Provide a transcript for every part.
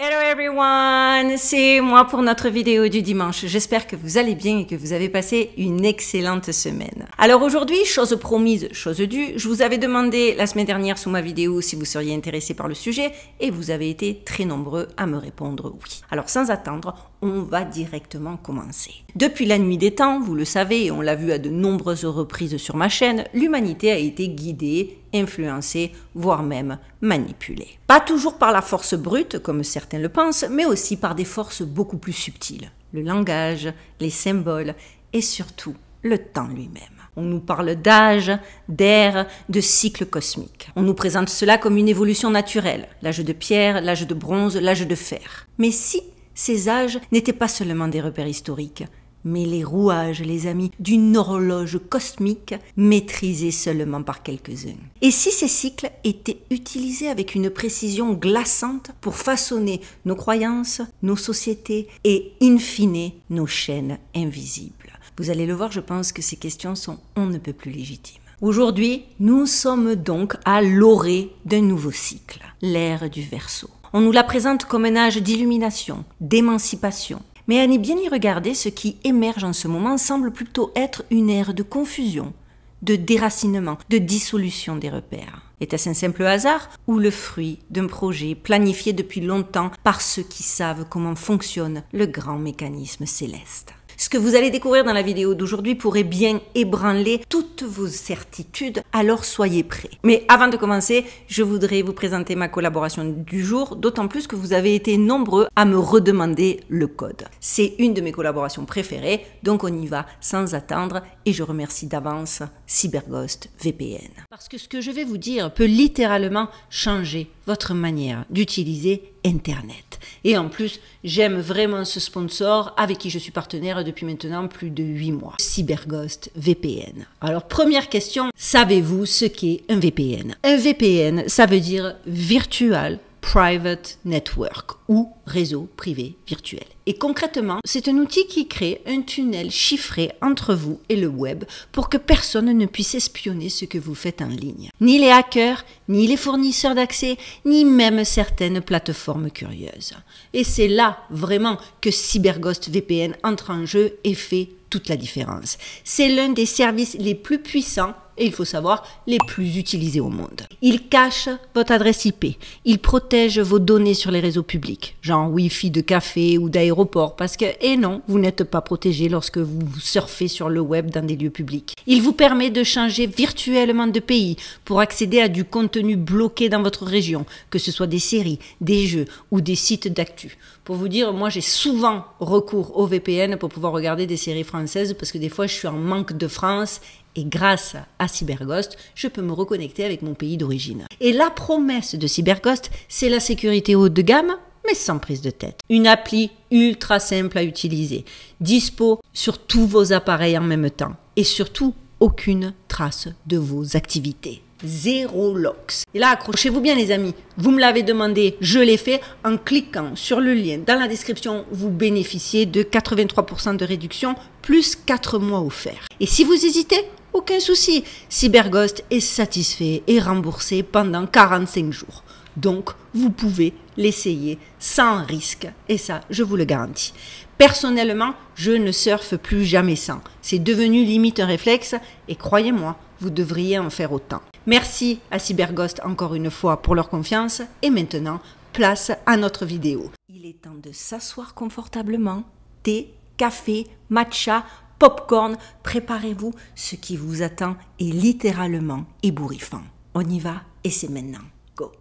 Hello everyone, c'est moi pour notre vidéo du dimanche. J'espère que vous allez bien et que vous avez passé une excellente semaine. Alors aujourd'hui, chose promise, chose due, je vous avais demandé la semaine dernière sous ma vidéo si vous seriez intéressé par le sujet et vous avez été très nombreux à me répondre oui. Alors sans attendre, on va directement commencer. Depuis la nuit des temps, vous le savez et on l'a vu à de nombreuses reprises sur ma chaîne, l'humanité a été guidée, influencée, voire même manipulée. Pas toujours par la force brute, comme certains le pensent, mais aussi par des forces beaucoup plus subtiles. Le langage, les symboles et surtout le temps lui-même. On nous parle d'âge, d'ère, de cycle cosmique. On nous présente cela comme une évolution naturelle, l'âge de pierre, l'âge de bronze, l'âge de fer. Mais si ces âges n'étaient pas seulement des repères historiques, mais les rouages, les amis, d'une horloge cosmique maîtrisée seulement par quelques-uns. Et si ces cycles étaient utilisés avec une précision glaçante pour façonner nos croyances, nos sociétés et, in fine, nos chaînes invisibles? Vous allez le voir, je pense que ces questions sont on ne peut plus légitimes. Aujourd'hui, nous sommes donc à l'orée d'un nouveau cycle, l'ère du Verseau. On nous la présente comme un âge d'illumination, d'émancipation. Mais à bien y regarder, ce qui émerge en ce moment semble plutôt être une ère de confusion, de déracinement, de dissolution des repères. Était-ce un simple hasard ou le fruit d'un projet planifié depuis longtemps par ceux qui savent comment fonctionne le grand mécanisme céleste? Ce que vous allez découvrir dans la vidéo d'aujourd'hui pourrait bien ébranler toutes vos certitudes, alors soyez prêts. Mais avant de commencer, je voudrais vous présenter ma collaboration du jour, d'autant plus que vous avez été nombreux à me redemander le code. C'est une de mes collaborations préférées, donc on y va sans attendre et je remercie d'avance CyberGhost VPN. Parce que ce que je vais vous dire peut littéralement changer votre manière d'utiliser Internet. Et en plus, j'aime vraiment ce sponsor avec qui je suis partenaire depuis maintenant plus de 8 mois. CyberGhost VPN. Alors première question, savez-vous ce qu'est un VPN? Un VPN, ça veut dire Virtual Private Network ou réseau privé virtuel. Et concrètement, c'est un outil qui crée un tunnel chiffré entre vous et le web pour que personne ne puisse espionner ce que vous faites en ligne. Ni les hackers, ni les fournisseurs d'accès, ni même certaines plateformes curieuses. Et c'est là vraiment que CyberGhost VPN entre en jeu et fait toute la différence. C'est l'un des services les plus puissants et il faut savoir, les plus utilisés au monde. Il cache votre adresse IP, il protège vos données sur les réseaux publics, genre Wi-Fi de café ou d'aéroport, parce que, et non, vous n'êtes pas protégé lorsque vous surfez sur le web dans des lieux publics. Il vous permet de changer virtuellement de pays pour accéder à du contenu bloqué dans votre région, que ce soit des séries, des jeux ou des sites d'actu. Pour vous dire, moi j'ai souvent recours au VPN pour pouvoir regarder des séries françaises, parce que des fois je suis en manque de France. Et grâce à CyberGhost, je peux me reconnecter avec mon pays d'origine. Et la promesse de CyberGhost, c'est la sécurité haut de gamme, mais sans prise de tête. Une appli ultra simple à utiliser, dispo sur tous vos appareils en même temps. Et surtout, aucune trace de vos activités. Zéro locks. Et là, accrochez-vous bien les amis, vous me l'avez demandé, je l'ai fait. En cliquant sur le lien dans la description, vous bénéficiez de 83% de réduction plus 4 mois offerts. Et si vous hésitez, aucun souci, CyberGhost est satisfait et remboursé pendant 45 jours. Donc, vous pouvez l'essayer sans risque et ça, je vous le garantis. Personnellement, je ne surfe plus jamais sans. C'est devenu limite un réflexe et croyez-moi, vous devriez en faire autant. Merci à CyberGhost encore une fois pour leur confiance et maintenant, place à notre vidéo. Il est temps de s'asseoir confortablement, thé, café, matcha, popcorn, préparez-vous, ce qui vous attend est littéralement ébouriffant. On y va et c'est maintenant. Go!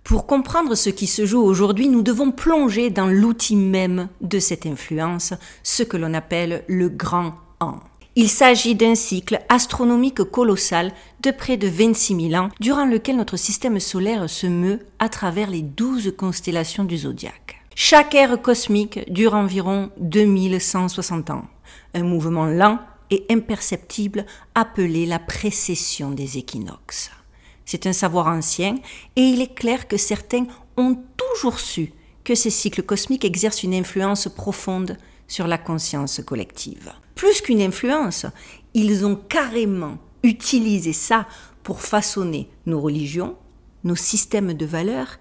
Pour comprendre ce qui se joue aujourd'hui, nous devons plonger dans l'outil même de cette influence, ce que l'on appelle le Grand An. Il s'agit d'un cycle astronomique colossal de près de 26 000 ans, durant lequel notre système solaire se meut à travers les 12 constellations du zodiaque. Chaque ère cosmique dure environ 2160 ans. Un mouvement lent, et imperceptible appelé la précession des équinoxes. C'est un savoir ancien et il est clair que certains ont toujours su que ces cycles cosmiques exercent une influence profonde sur la conscience collective. Plus qu'une influence, ils ont carrément utilisé ça pour façonner nos religions, nos systèmes de valeurs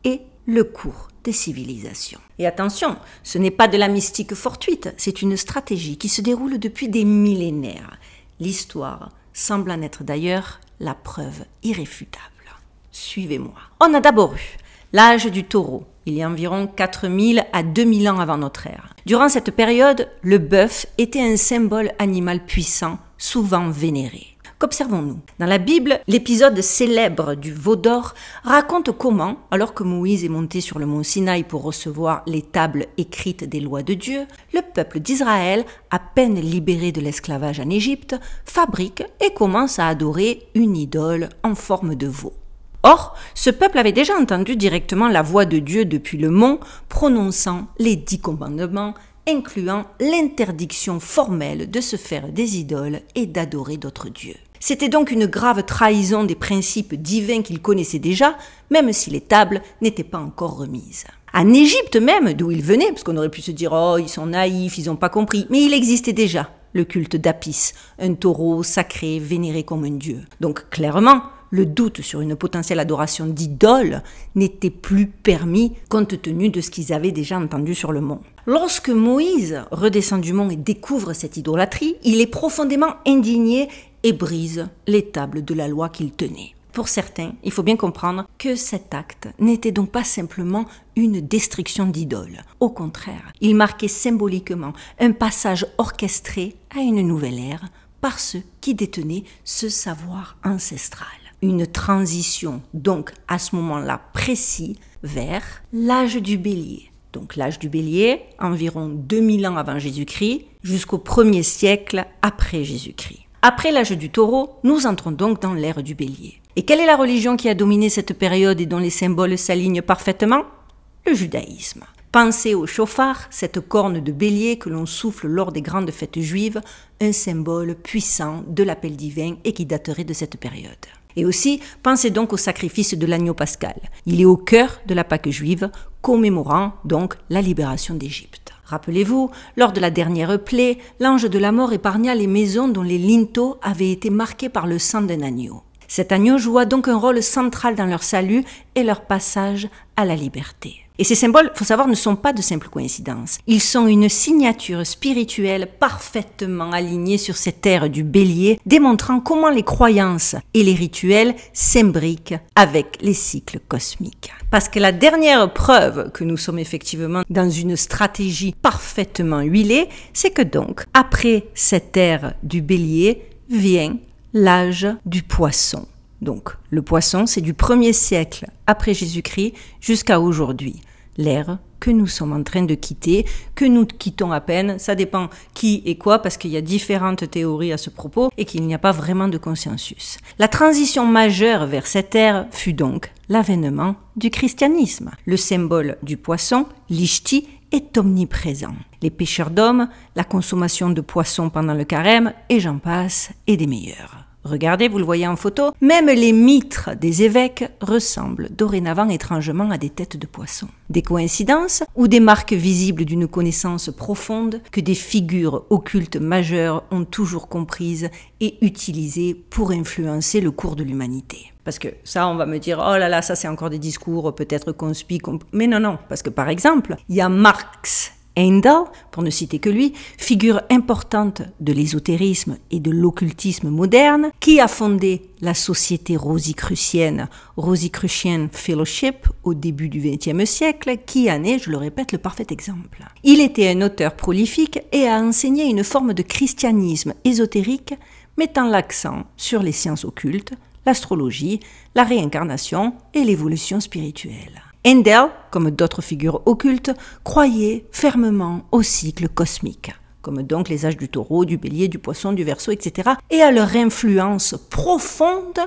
et le cours des civilisations. Et attention, ce n'est pas de la mystique fortuite, c'est une stratégie qui se déroule depuis des millénaires. L'histoire semble en être d'ailleurs la preuve irréfutable. Suivez-moi. On a d'abord eu l'âge du taureau, il y a environ 4000 à 2000 ans avant notre ère. Durant cette période, le bœuf était un symbole animal puissant, souvent vénéré. Qu'observons-nous ? Dans la Bible, l'épisode célèbre du veau d'or raconte comment, alors que Moïse est monté sur le mont Sinaï pour recevoir les tables écrites des lois de Dieu, le peuple d'Israël, à peine libéré de l'esclavage en Égypte, fabrique et commence à adorer une idole en forme de veau. Or, ce peuple avait déjà entendu directement la voix de Dieu depuis le mont, prononçant les 10 commandements, incluant l'interdiction formelle de se faire des idoles et d'adorer d'autres dieux. C'était donc une grave trahison des principes divins qu'ils connaissaient déjà, même si les tables n'étaient pas encore remises. En Égypte même, d'où ils venaient, parce qu'on aurait pu se dire « Oh, ils sont naïfs, ils n'ont pas compris », mais il existait déjà le culte d'Apis, un taureau sacré vénéré comme un dieu. Donc clairement, le doute sur une potentielle adoration d'idoles n'était plus permis compte tenu de ce qu'ils avaient déjà entendu sur le mont. Lorsque Moïse redescend du mont et découvre cette idolâtrie, il est profondément indigné et brise les tables de la loi qu'il tenait. Pour certains, il faut bien comprendre que cet acte n'était donc pas simplement une destruction d'idoles. Au contraire, il marquait symboliquement un passage orchestré à une nouvelle ère par ceux qui détenaient ce savoir ancestral. Une transition donc à ce moment-là précis vers l'âge du bélier. Donc l'âge du bélier, environ 2000 ans avant Jésus-Christ, jusqu'au 1er siècle après Jésus-Christ. Après l'âge du taureau, nous entrons donc dans l'ère du bélier. Et quelle est la religion qui a dominé cette période et dont les symboles s'alignent parfaitement ? Le judaïsme. Pensez au chauffard, cette corne de bélier que l'on souffle lors des grandes fêtes juives, un symbole puissant de l'appel divin et qui daterait de cette période. Et aussi, pensez donc au sacrifice de l'agneau pascal. Il est au cœur de la Pâque juive, commémorant donc la libération d'Égypte. Rappelez-vous, lors de la dernière plaie, l'ange de la mort épargna les maisons dont les linteaux avaient été marqués par le sang d'un agneau. Cet agneau joua donc un rôle central dans leur salut et leur passage à la liberté. Et ces symboles, il faut savoir, ne sont pas de simples coïncidences. Ils sont une signature spirituelle parfaitement alignée sur cette ère du bélier, démontrant comment les croyances et les rituels s'imbriquent avec les cycles cosmiques. Parce que la dernière preuve que nous sommes effectivement dans une stratégie parfaitement huilée, c'est que donc, après cette ère du bélier, vient l'âge du poisson. Donc, le poisson, c'est du 1er siècle après Jésus-Christ jusqu'à aujourd'hui. L'ère que nous sommes en train de quitter, que nous quittons à peine, ça dépend qui et quoi, parce qu'il y a différentes théories à ce propos et qu'il n'y a pas vraiment de consensus. La transition majeure vers cette ère fut donc l'avènement du christianisme. Le symbole du poisson, l'ishti, est omniprésent. Les pêcheurs d'hommes, la consommation de poissons pendant le carême, et j'en passe, et des meilleurs. Regardez, vous le voyez en photo, même les mitres des évêques ressemblent dorénavant étrangement à des têtes de poissons. Des coïncidences ou des marques visibles d'une connaissance profonde que des figures occultes majeures ont toujours comprises et utilisées pour influencer le cours de l'humanité. Parce que ça, on va me dire, oh là là, ça c'est encore des discours peut-être mais non, parce que par exemple, il y a Marx Engels, pour ne citer que lui, figure importante de l'ésotérisme et de l'occultisme moderne, qui a fondé la société rosicrucienne, Rosicrucian Fellowship, au début du XXe siècle, qui en est, je le répète, le parfait exemple. Il était un auteur prolifique et a enseigné une forme de christianisme ésotérique, mettant l'accent sur les sciences occultes, l'astrologie, la réincarnation et l'évolution spirituelle. Engels, comme d'autres figures occultes, croyait fermement au cycle cosmique, comme donc les âges du taureau, du bélier, du poisson, du verseau, etc., et à leur influence profonde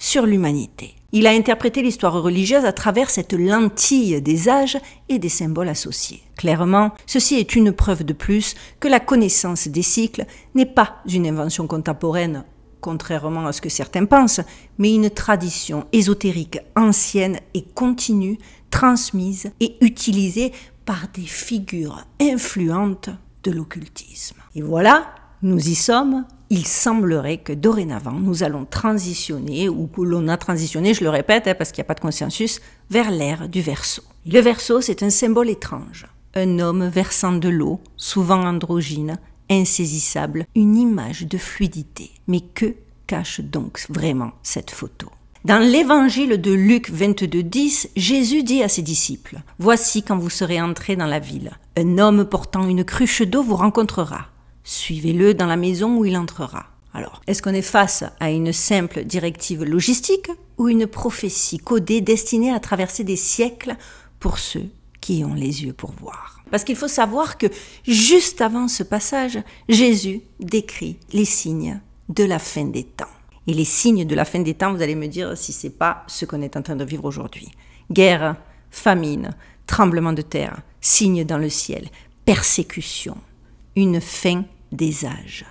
sur l'humanité. Il a interprété l'histoire religieuse à travers cette lentille des âges et des symboles associés. Clairement, ceci est une preuve de plus que la connaissance des cycles n'est pas une invention contemporaine, contrairement à ce que certains pensent, mais une tradition ésotérique ancienne et continue, transmise et utilisée par des figures influentes de l'occultisme. Et voilà, nous y sommes. Il semblerait que dorénavant, nous allons transitionner, ou que l'on a transitionné, je le répète, parce qu'il n'y a pas de consensus, vers l'ère du Verseau. Le Verseau, c'est un symbole étrange. Un homme versant de l'eau, souvent androgyne, insaisissable, une image de fluidité. Mais que cache donc vraiment cette photo ? Dans l'évangile de Luc 22,10, Jésus dit à ses disciples « Voici quand vous serez entrés dans la ville. Un homme portant une cruche d'eau vous rencontrera. Suivez-le dans la maison où il entrera. » Alors, est-ce qu'on est face à une simple directive logistique ou une prophétie codée destinée à traverser des siècles pour ceux qui ont les yeux pour voir ? Parce qu'il faut savoir que juste avant ce passage, Jésus décrit les signes de la fin des temps. Et les signes de la fin des temps, vous allez me dire si c'est pas ce qu'on est en train de vivre aujourd'hui. Guerre, famine, tremblement de terre, signes dans le ciel, persécution, une fin des âges.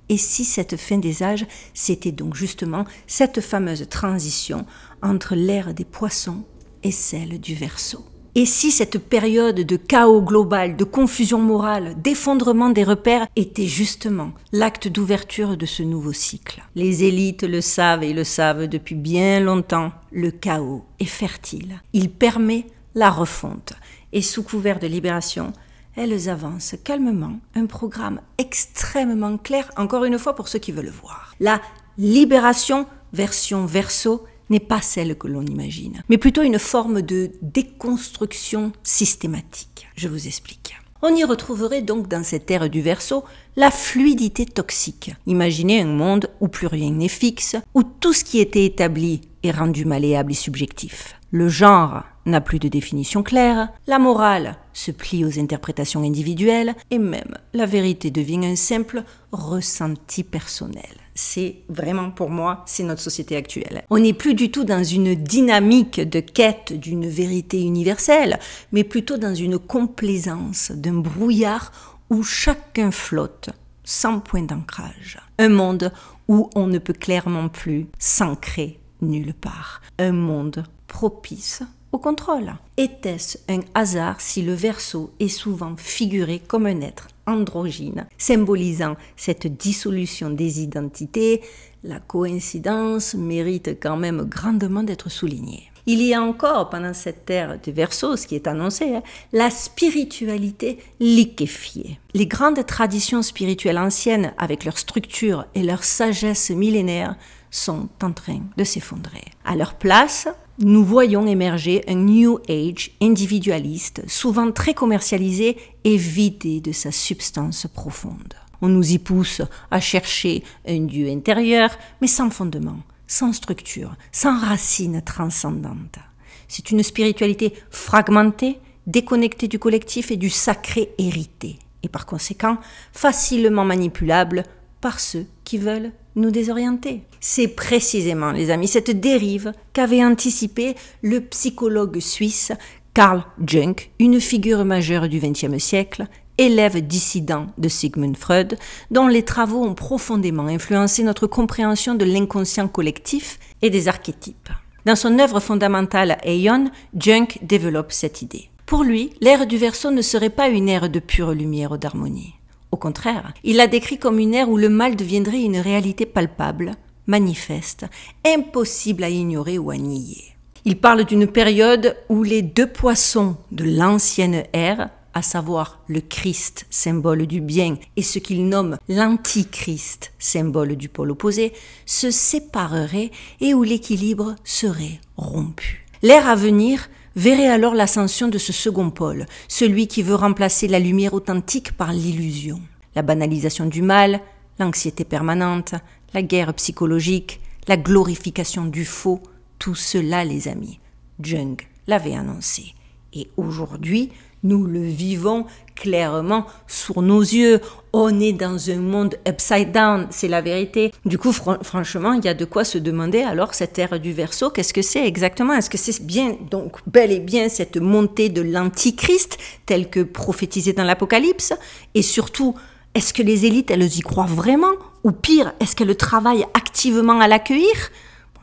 Et si cette fin des âges, c'était donc justement cette fameuse transition entre l'ère des poissons et celle du Verseau. Et si cette période de chaos global, de confusion morale, d'effondrement des repères était justement l'acte d'ouverture de ce nouveau cycle. Les élites le savent et le savent depuis bien longtemps, le chaos est fertile. Il permet la refonte. Et sous couvert de libération, elles avancent calmement un programme extrêmement clair, encore une fois pour ceux qui veulent le voir. La libération version Verseau n'est pas celle que l'on imagine, mais plutôt une forme de déconstruction systématique. Je vous explique. On y retrouverait donc dans cette ère du Verseau la fluidité toxique. Imaginez un monde où plus rien n'est fixe, où tout ce qui était établi est rendu malléable et subjectif. Le genre n'a plus de définition claire, la morale se plie aux interprétations individuelles et même la vérité devient un simple ressenti personnel. C'est vraiment, pour moi, c'est notre société actuelle. On n'est plus du tout dans une dynamique de quête d'une vérité universelle, mais plutôt dans une complaisance d'un brouillard où chacun flotte sans point d'ancrage. Un monde où on ne peut clairement plus s'ancrer nulle part. Un monde propice au contrôle. Était-ce un hasard si le Verseau est souvent figuré comme un être androgyne, symbolisant cette dissolution des identités? La coïncidence mérite quand même grandement d'être soulignée. Il y a encore, pendant cette ère de Verseau, ce qui est annoncé, la spiritualité liquéfiée. Les grandes traditions spirituelles anciennes, avec leur structure et leur sagesse millénaire, sont en train de s'effondrer. À leur place, nous voyons émerger un New Age individualiste, souvent très commercialisé et vidé de sa substance profonde. On nous y pousse à chercher un Dieu intérieur, mais sans fondement, sans structure, sans racines transcendantes. C'est une spiritualité fragmentée, déconnectée du collectif et du sacré hérité, et par conséquent facilement manipulable par ceux qui veulent nous désorienter. C'est précisément, les amis, cette dérive qu'avait anticipé le psychologue suisse Carl Jung, une figure majeure du XXe siècle, élève dissident de Sigmund Freud, dont les travaux ont profondément influencé notre compréhension de l'inconscient collectif et des archétypes. Dans son œuvre fondamentale Aion, Jung développe cette idée. Pour lui, l'ère du Verseau ne serait pas une ère de pure lumière ou d'harmonie. Au contraire, il la décrit comme une ère où le mal deviendrait une réalité palpable, manifeste, impossible à ignorer ou à nier. Il parle d'une période où les deux poissons de l'ancienne ère, à savoir le Christ, symbole du bien, et ce qu'il nomme l'antichrist, symbole du pôle opposé, se sépareraient et où l'équilibre serait rompu. L'ère à venir verrait alors l'ascension de ce second pôle, celui qui veut remplacer la lumière authentique par l'illusion. La banalisation du mal, l'anxiété permanente, la guerre psychologique, la glorification du faux, tout cela, les amis, Jung l'avait annoncé. Et aujourd'hui, Nous le vivons clairement sous nos yeux. On est dans un monde upside down, c'est la vérité. Du coup, franchement, il y a de quoi se demander alors cette ère du Verseau, qu'est-ce que c'est exactement? Est-ce que c'est bien, donc bel et bien cette montée de l'Antichrist telle que prophétisée dans l'Apocalypse? Et surtout, est-ce que les élites, elles y croient vraiment? Ou pire, est-ce qu'elles travaillent activement à l'accueillir?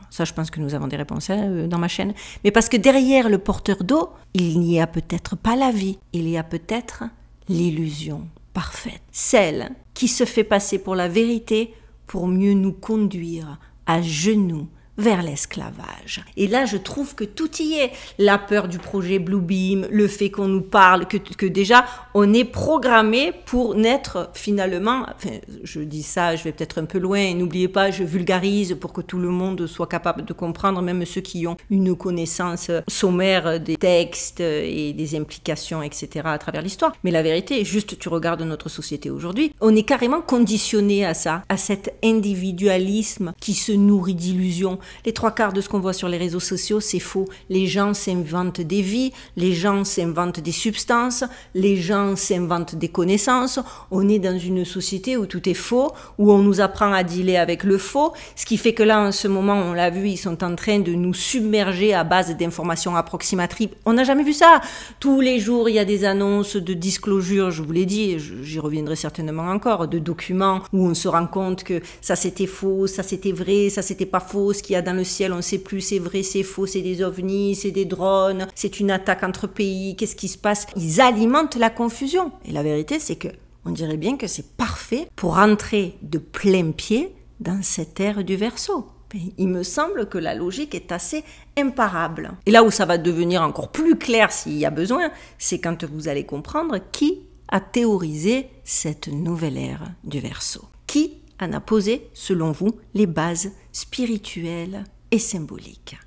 Ça, je pense que nous avons des réponses dans ma chaîne. Mais parce que derrière le porteur d'eau, il n'y a peut-être pas la vie, il y a peut-être l'illusion parfaite. Celle qui se fait passer pour la vérité pour mieux nous conduire à genoux vers l'esclavage. Et là, je trouve que tout y est. La peur du projet Bluebeam, le fait qu'on nous parle, que déjà, on est programmé pour naître finalement, enfin, je dis ça, je vais peut-être un peu loin, et n'oubliez pas, je vulgarise pour que tout le monde soit capable de comprendre, même ceux qui ont une connaissance sommaire des textes et des implications, etc. à travers l'histoire. Mais la vérité, juste tu regardes notre société aujourd'hui, on est carrément conditionné à ça, à cet individualisme qui se nourrit d'illusions. Les 3/4 de ce qu'on voit sur les réseaux sociaux, c'est faux. Les gens s'inventent des vies, les gens s'inventent des substances, les gens s'inventent des connaissances. On est dans une société où tout est faux, où on nous apprend à dealer avec le faux, ce qui fait que là, en ce moment, on l'a vu, ils sont en train de nous submerger à base d'informations approximatives. On n'a jamais vu ça. Tous les jours, il y a des annonces de disclosure, je vous l'ai dit, j'y reviendrai certainement encore, de documents où on se rend compte que ça c'était faux, ça c'était vrai, ça c'était pas faux, ce qu'il y a dans le ciel, on ne sait plus, c'est vrai, c'est faux, c'est des ovnis, c'est des drones, c'est une attaque entre pays, qu'est-ce qui se passe? Ils alimentent la confusion. Et la vérité, c'est que on dirait bien que c'est parfait pour entrer de plein pied dans cette ère du Verseau. Il me semble que la logique est assez imparable. Et là où ça va devenir encore plus clair s'il y a besoin, c'est quand vous allez comprendre qui a théorisé cette nouvelle ère du Verseau. Qui en a posé, selon vous, les bases spirituelles et symboliques.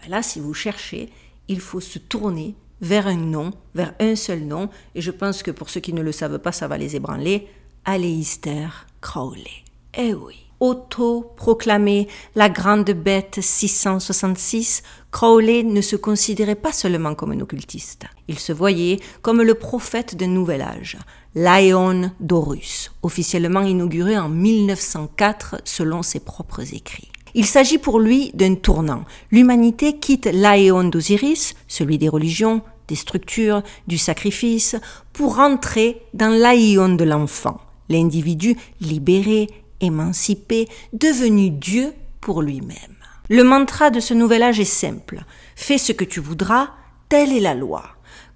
Là, si vous cherchez, il faut se tourner vers un nom, vers un seul nom, et je pense que pour ceux qui ne le savent pas, ça va les ébranler, Aleister Crowley. Eh oui. Auto-proclamé la grande bête 666, Crowley ne se considérait pas seulement comme un occultiste. Il se voyait comme le prophète d'un nouvel âge, l'Aeon d'Horus, officiellement inauguré en 1904 selon ses propres écrits. Il s'agit pour lui d'un tournant. L'humanité quitte l'Aeon d'Osiris, celui des religions, des structures, du sacrifice, pour entrer dans l'Aeon de l'enfant, l'individu libéré, émancipé, devenu Dieu pour lui-même. Le mantra de ce nouvel âge est simple. Fais ce que tu voudras, telle est la loi.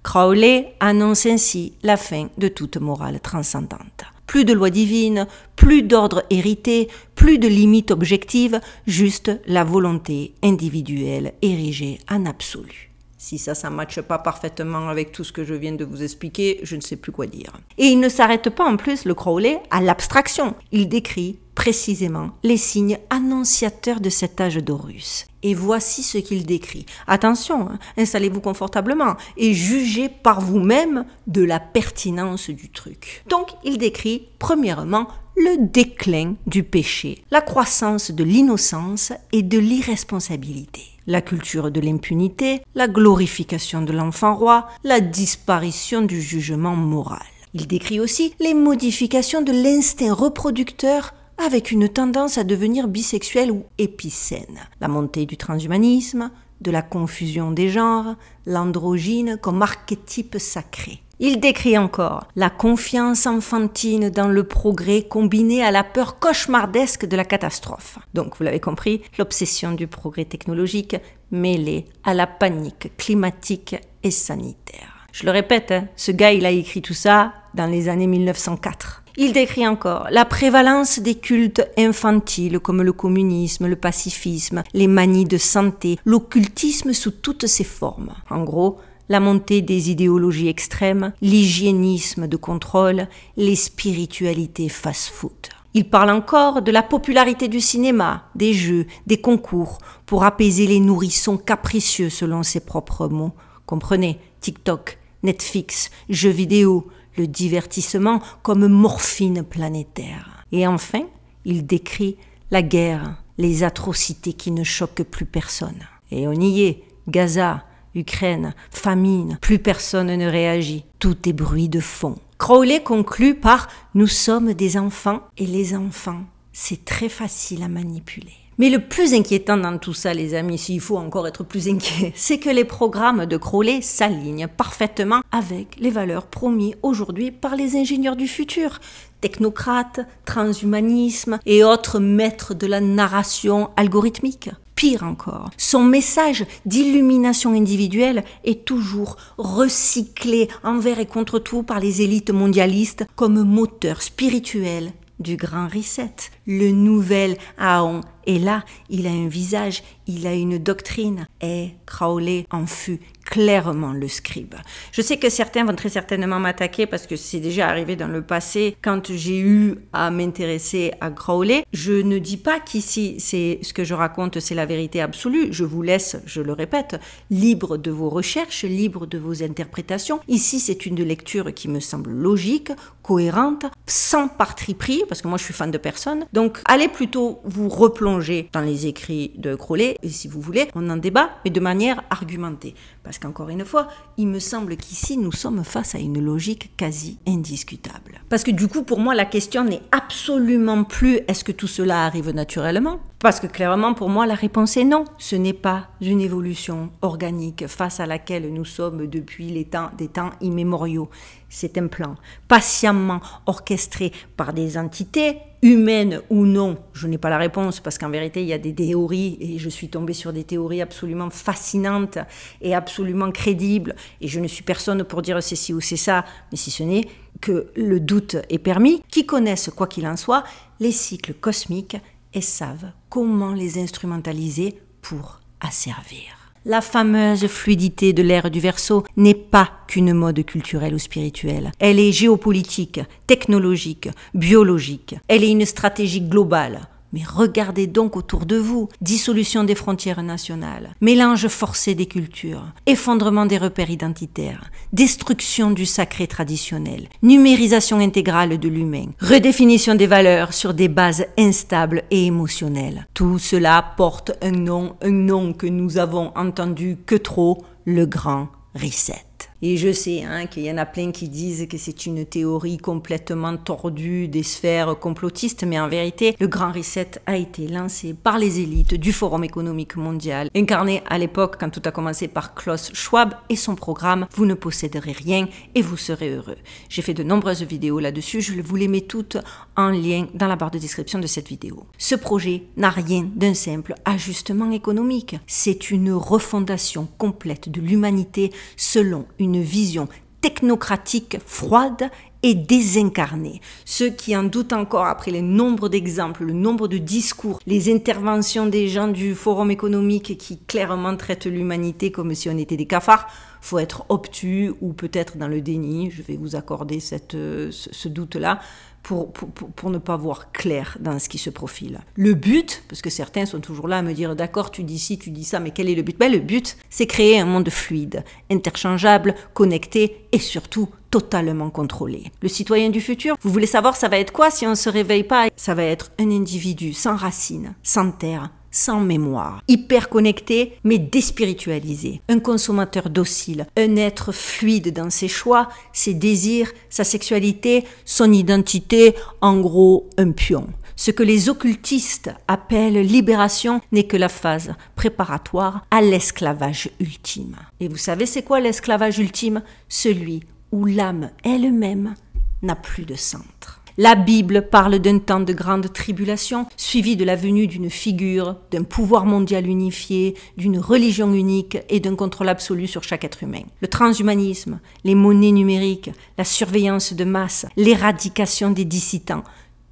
Crowley annonce ainsi la fin de toute morale transcendante. Plus de loi divine, plus d'ordre hérité, plus de limites objectives, juste la volonté individuelle érigée en absolu. Si ça ne matche pas parfaitement avec tout ce que je viens de vous expliquer, je ne sais plus quoi dire. Et il ne s'arrête pas en plus, le Crowley, à l'abstraction. Il décrit précisément les signes annonciateurs de cet âge d'Horus. Et voici ce qu'il décrit. Attention, installez-vous confortablement et jugez par vous-même de la pertinence du truc. Donc, il décrit premièrement le déclin du péché, la croissance de l'innocence et de l'irresponsabilité, la culture de l'impunité, la glorification de l'enfant roi, la disparition du jugement moral. Il décrit aussi les modifications de l'instinct reproducteur avec une tendance à devenir bisexuel ou épicène, la montée du transhumanisme, de la confusion des genres, l'androgyne comme archétype sacré. Il décrit encore la confiance enfantine dans le progrès combinée à la peur cauchemardesque de la catastrophe. Donc, vous l'avez compris, l'obsession du progrès technologique mêlée à la panique climatique et sanitaire. Je le répète, ce gars, il a écrit tout ça dans les années 1904. Il décrit encore la prévalence des cultes infantiles comme le communisme, le pacifisme, les manies de santé, l'occultisme sous toutes ses formes. En gros, la montée des idéologies extrêmes, l'hygiénisme de contrôle, les spiritualités fast-food. Il parle encore de la popularité du cinéma, des jeux, des concours, pour apaiser les nourrissons capricieux selon ses propres mots. Comprenez, TikTok, Netflix, jeux vidéo, le divertissement comme morphine planétaire. Et enfin, il décrit la guerre, les atrocités qui ne choquent plus personne. Et on y est, Gaza, Ukraine, famine, plus personne ne réagit. Tout est bruit de fond. Crowley conclut par « Nous sommes des enfants et les enfants, c'est très facile à manipuler ». Mais le plus inquiétant dans tout ça, les amis, s'il faut encore être plus inquiet, c'est que les programmes de Crowley s'alignent parfaitement avec les valeurs promises aujourd'hui par les ingénieurs du futur. Technocrates, transhumanisme et autres maîtres de la narration algorithmique. Pire encore, son message d'illumination individuelle est toujours recyclé envers et contre tout par les élites mondialistes comme moteur spirituel du grand reset. Le nouvel Aon est là, il a un visage, il a une doctrine, et Crowley en fut clairement le scribe. Je sais que certains vont très certainement m'attaquer parce que c'est déjà arrivé dans le passé quand j'ai eu à m'intéresser à Crowley. Je ne dis pas qu'ici, c'est ce que je raconte, c'est la vérité absolue. Je vous laisse, je le répète, libre de vos recherches, libre de vos interprétations. Ici, c'est une lecture qui me semble logique, cohérente, sans parti pris, parce que moi je suis fan de personne. Donc, allez plutôt vous replonger dans les écrits de Crowley, et si vous voulez, on en débat, mais de manière argumentée. Parce qu'encore une fois, il me semble qu'ici, nous sommes face à une logique quasi indiscutable. Parce que du coup, pour moi, la question n'est absolument plus « est-ce que tout cela arrive naturellement ?» Parce que clairement, pour moi, la réponse est non. Ce n'est pas une évolution organique face à laquelle nous sommes depuis des temps immémoriaux. C'est un plan patiemment orchestré par des entités, humaines ou non. Je n'ai pas la réponse parce qu'en vérité, il y a des théories et je suis tombée sur des théories absolument fascinantes et absolument crédibles. Et je ne suis personne pour dire c'est ci ou c'est ça, mais si ce n'est que le doute est permis, qui connaissent, quoi qu'il en soit, les cycles cosmiques et savent comment les instrumentaliser pour asservir. La fameuse fluidité de l'ère du Verseau n'est pas qu'une mode culturelle ou spirituelle. Elle est géopolitique, technologique, biologique. Elle est une stratégie globale. Mais regardez donc autour de vous, dissolution des frontières nationales, mélange forcé des cultures, effondrement des repères identitaires, destruction du sacré traditionnel, numérisation intégrale de l'humain, redéfinition des valeurs sur des bases instables et émotionnelles. Tout cela porte un nom que nous avons entendu que trop, le grand reset. Et je sais qu'il y en a plein qui disent que c'est une théorie complètement tordue des sphères complotistes, mais en vérité, le Grand Reset a été lancé par les élites du Forum économique mondial, incarné à l'époque quand tout a commencé par Klaus Schwab et son programme « Vous ne posséderez rien et vous serez heureux ». J'ai fait de nombreuses vidéos là-dessus, je vous les mets toutes en lien dans la barre de description de cette vidéo. Ce projet n'a rien d'un simple ajustement économique, c'est une refondation complète de l'humanité selon une vision technocratique froide et désincarnée. Ceux qui en doutent encore après les nombres d'exemples, le nombre de discours, les interventions des gens du Forum économique qui clairement traitent l'humanité comme si on était des cafards, faut être obtus ou peut-être dans le déni, je vais vous accorder ce doute-là, pour ne pas voir clair dans ce qui se profile. Le but, parce que certains sont toujours là à me dire « d'accord, tu dis ci, tu dis ça, mais quel est le but ?» Le but, c'est créer un monde fluide, interchangeable, connecté et surtout totalement contrôlé. Le citoyen du futur, vous voulez savoir ça va être quoi si on ne se réveille pas? Ça va être un individu sans racines, sans terre, sans mémoire, hyper connecté mais déspiritualisé, un consommateur docile, un être fluide dans ses choix, ses désirs, sa sexualité, son identité, en gros un pion. Ce que les occultistes appellent libération n'est que la phase préparatoire à l'esclavage ultime. Et vous savez c'est quoi l'esclavage ultime? Celui où l'âme elle-même n'a plus de centre. La Bible parle d'un temps de grande tribulation, suivi de la venue d'une figure, d'un pouvoir mondial unifié, d'une religion unique et d'un contrôle absolu sur chaque être humain. Le transhumanisme, les monnaies numériques, la surveillance de masse, l'éradication des dissidents,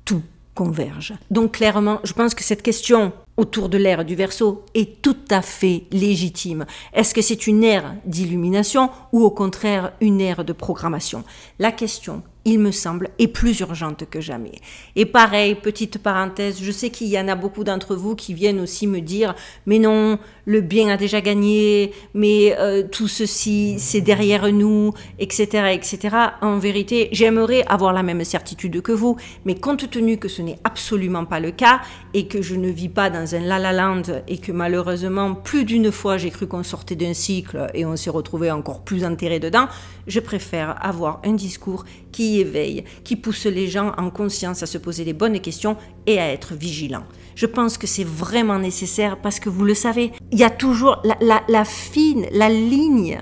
tout converge. Donc clairement, je pense que cette question autour de l'ère du Verseau est tout à fait légitime. Est-ce que c'est une ère d'illumination ou au contraire une ère de programmation? La question il me semble, est plus urgente que jamais. Et pareil, petite parenthèse, je sais qu'il y en a beaucoup d'entre vous qui viennent aussi me dire « Mais non, le bien a déjà gagné, mais tout ceci, c'est derrière nous, etc. etc. » En vérité, j'aimerais avoir la même certitude que vous, mais compte tenu que ce n'est absolument pas le cas et que je ne vis pas dans un la-la land et que malheureusement, plus d'une fois, j'ai cru qu'on sortait d'un cycle et on s'est retrouvé encore plus enterré dedans, je préfère avoir un discours qui éveille, qui pousse les gens en conscience à se poser les bonnes questions et à être vigilants. Je pense que c'est vraiment nécessaire parce que vous le savez, il y a toujours la ligne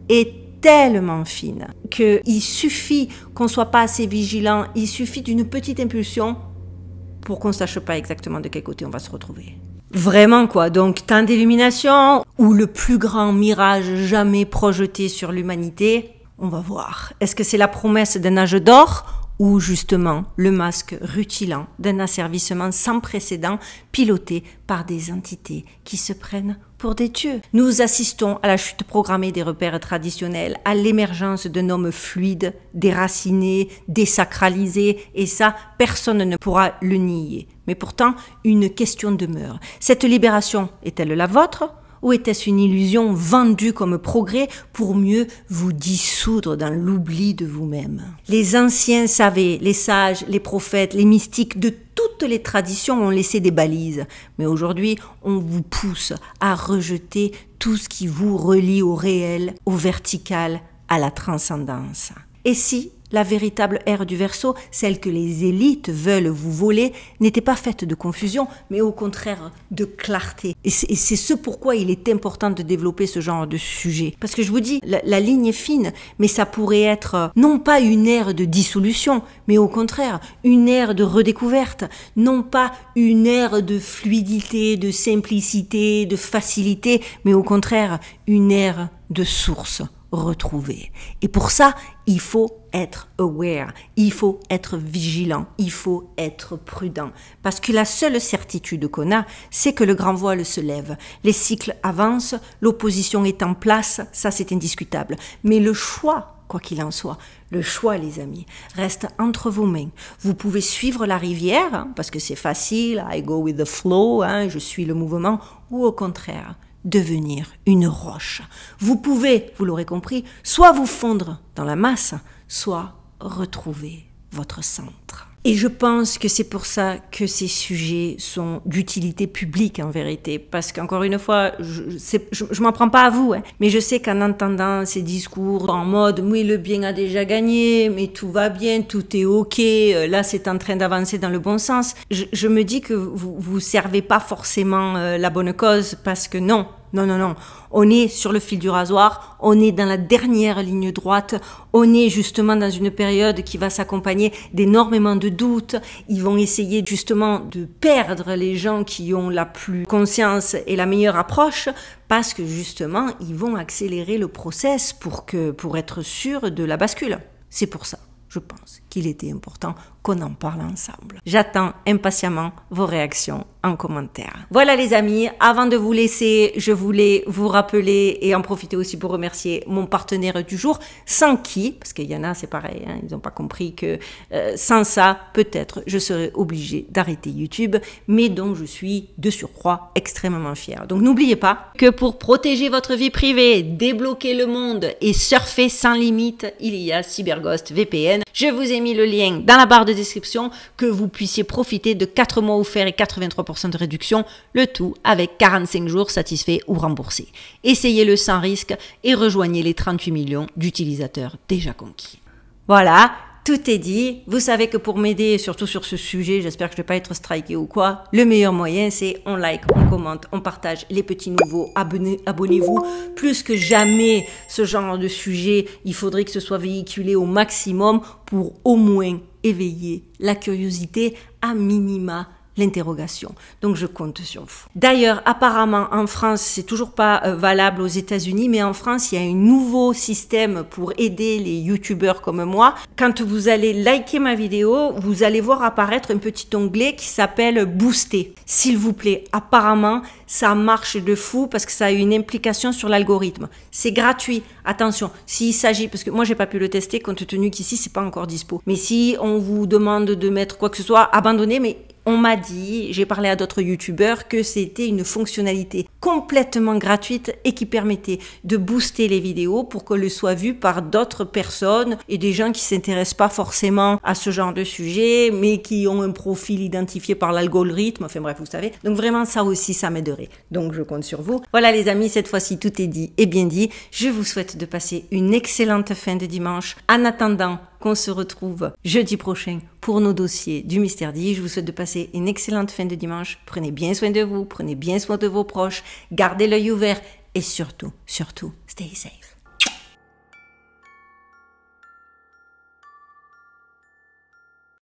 est tellement fine qu'il suffit qu'on ne soit pas assez vigilant, il suffit d'une petite impulsion pour qu'on ne sache pas exactement de quel côté on va se retrouver. Vraiment quoi, donc temps d'illumination ou le plus grand mirage jamais projeté sur l'humanité, on va voir. Est-ce que c'est la promesse d'un âge d'or ou justement le masque rutilant d'un asservissement sans précédent piloté par des entités qui se prennent pour des dieux? Nous assistons à la chute programmée des repères traditionnels, à l'émergence d'un homme fluide, déraciné, désacralisé, et ça, personne ne pourra le nier. Mais pourtant, une question demeure. Cette libération est-elle la vôtre ? Ou était-ce une illusion vendue comme progrès pour mieux vous dissoudre dans l'oubli de vous-même? Les anciens savaient, les sages, les prophètes, les mystiques de toutes les traditions ont laissé des balises. Mais aujourd'hui, on vous pousse à rejeter tout ce qui vous relie au réel, au vertical, à la transcendance. Et si la véritable ère du Verseau, celle que les élites veulent vous voler, n'était pas faite de confusion, mais au contraire de clarté. Et c'est ce pourquoi il est important de développer ce genre de sujet. Parce que je vous dis, la ligne est fine, mais ça pourrait être non pas une ère de dissolution, mais au contraire, une ère de redécouverte. Non pas une ère de fluidité, de simplicité, de facilité, mais au contraire, une ère de source retrouvée. Et pour ça, il faut être aware, il faut être vigilant, il faut être prudent. Parce que la seule certitude qu'on a, c'est que le grand voile se lève. Les cycles avancent, l'opposition est en place, ça c'est indiscutable. Mais le choix, quoi qu'il en soit, le choix, les amis, reste entre vos mains. Vous pouvez suivre la rivière, hein, parce que c'est facile, I go with the flow, hein, je suis le mouvement, ou au contraire, devenir une roche. Vous pouvez, vous l'aurez compris, soit vous fondre dans la masse, soit retrouver votre centre. Et je pense que c'est pour ça que ces sujets sont d'utilité publique en vérité, parce qu'encore une fois, je m'en prends pas à vous, hein, mais je sais qu'en entendant ces discours en mode « oui, le bien a déjà gagné, mais tout va bien, tout est ok, là c'est en train d'avancer dans le bon sens », je me dis que vous servez pas forcément la bonne cause, parce que non, on est sur le fil du rasoir, on est dans la dernière ligne droite, on est justement dans une période qui va s'accompagner d'énormément de doutes. Ils vont essayer justement de perdre les gens qui ont la plus conscience et la meilleure approche parce que justement, ils vont accélérer le process pour être sûr de la bascule. C'est pour ça, je pense qu'il était important qu'on en parle ensemble. J'attends impatiemment vos réactions en commentaire. Voilà les amis, avant de vous laisser, je voulais vous rappeler et en profiter aussi pour remercier mon partenaire du jour, sans qui, parce qu'il y en a, c'est pareil, hein, ils n'ont pas compris que sans ça, peut-être, je serais obligée d'arrêter YouTube, mais dont je suis de surcroît extrêmement fière. Donc n'oubliez pas que pour protéger votre vie privée, débloquer le monde et surfer sans limite, il y a CyberGhost VPN. Je vous ai mis le lien dans la barre de description que vous puissiez profiter de 4 mois offerts et 83% de réduction, le tout avec 45 jours satisfaits ou remboursés. Essayez-le sans risque et rejoignez les 38 millions d'utilisateurs déjà conquis. Voilà, tout est dit. Vous savez que pour m'aider, surtout sur ce sujet, j'espère que je ne vais pas être striké ou quoi, le meilleur moyen, c'est on like, on commente, on partage les petits nouveaux, abonnez-vous. Plus que jamais, ce genre de sujet, il faudrait que ce soit véhiculé au maximum pour au moins éveiller la curiosité, à minima l'interrogation. Donc je compte sur vous. D'ailleurs, apparemment en France, c'est toujours pas valable aux États-Unis, mais en France, il y a un nouveau système pour aider les youtubeurs comme moi. Quand vous allez liker ma vidéo, vous allez voir apparaître un petit onglet qui s'appelle booster. S'il vous plaît, apparemment, ça marche de fou parce que ça a une implication sur l'algorithme. C'est gratuit. Attention, s'il s'agit, parce que moi j'ai pas pu le tester compte tenu qu'ici c'est pas encore dispo. Mais si on vous demande de mettre quoi que ce soit, abandonnez, mais on m'a dit, j'ai parlé à d'autres youtubeurs, que c'était une fonctionnalité complètement gratuite et qui permettait de booster les vidéos pour qu'elles soient vues par d'autres personnes et des gens qui s'intéressent pas forcément à ce genre de sujet, mais qui ont un profil identifié par l'algorithme. Enfin bref, vous savez. Donc vraiment, ça aussi, ça m'aiderait. Donc je compte sur vous. Voilà les amis, cette fois-ci, tout est dit et bien dit. Je vous souhaite de passer une excellente fin de dimanche. En attendant qu'on se retrouve jeudi prochain pour nos dossiers du Mystère dit. Je vous souhaite de passer une excellente fin de dimanche. Prenez bien soin de vous, prenez bien soin de vos proches, gardez l'œil ouvert et surtout, stay safe.